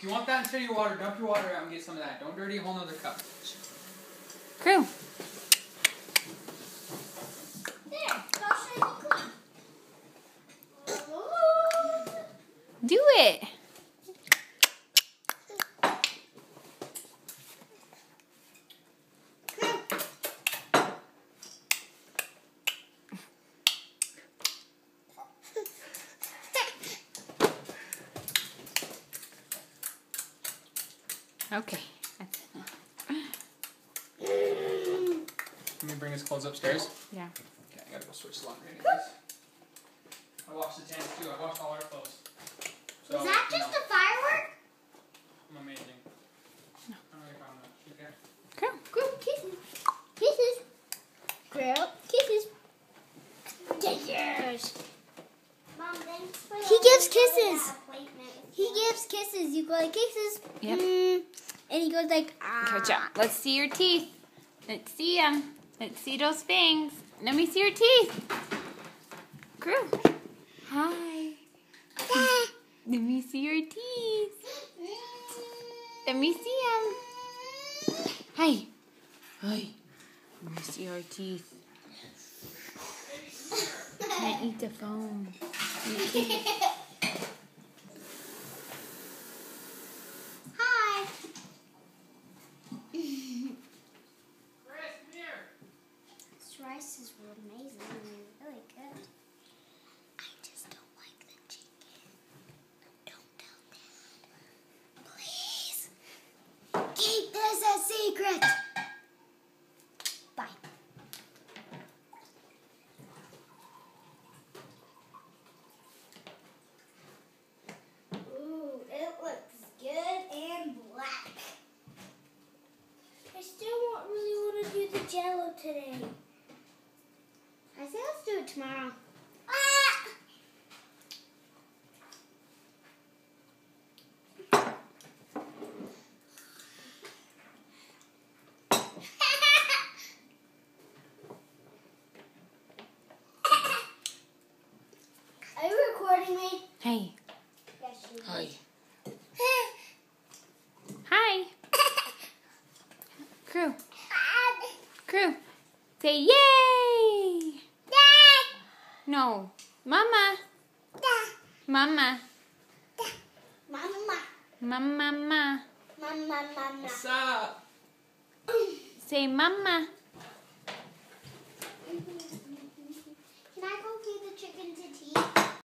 you want that instead of your water, dump your water out and get some of that. Don't dirty a whole nother cup. Krew. There, I'll show you clean. Do it. Okay. That's enough. Let me bring his clothes upstairs. Yeah. Okay, I gotta go switch the laundry anyways. I washed the tents too. I washed all our clothes. So, Was that just a firework? I'm amazing. No. I don't know if I found that. Okay. Krew. Krew, kisses. Kisses. Krew, kisses. Kisses. Mom, thanks for He gives kisses. that appointment. He gives kisses. You go like kisses. Yep. And he goes like, ah. Good job. Let's see your teeth. Let's see them. Let's see those fangs. Let me see your teeth. Krew. Hi. Let me see your teeth. Let me see them. Hi. Hi. Let me see our teeth. Can't eat the phone. You can't. Hi. Chris, come here. These rices were amazing and really good. I just don't like the chicken. Don't tell Dad. Please. Keep this a secret. Bye. Ooh, it looks good and black. I still really want to do the Jello today. I say let's do it tomorrow. Ah! Are you recording me? Hey. Yes, you Hi. Hi. Krew. Krew. Say yay. No. Mama. Mama. Mama. Mama. Mama. What's up? Say mama. Can I go feed the chicken to tea?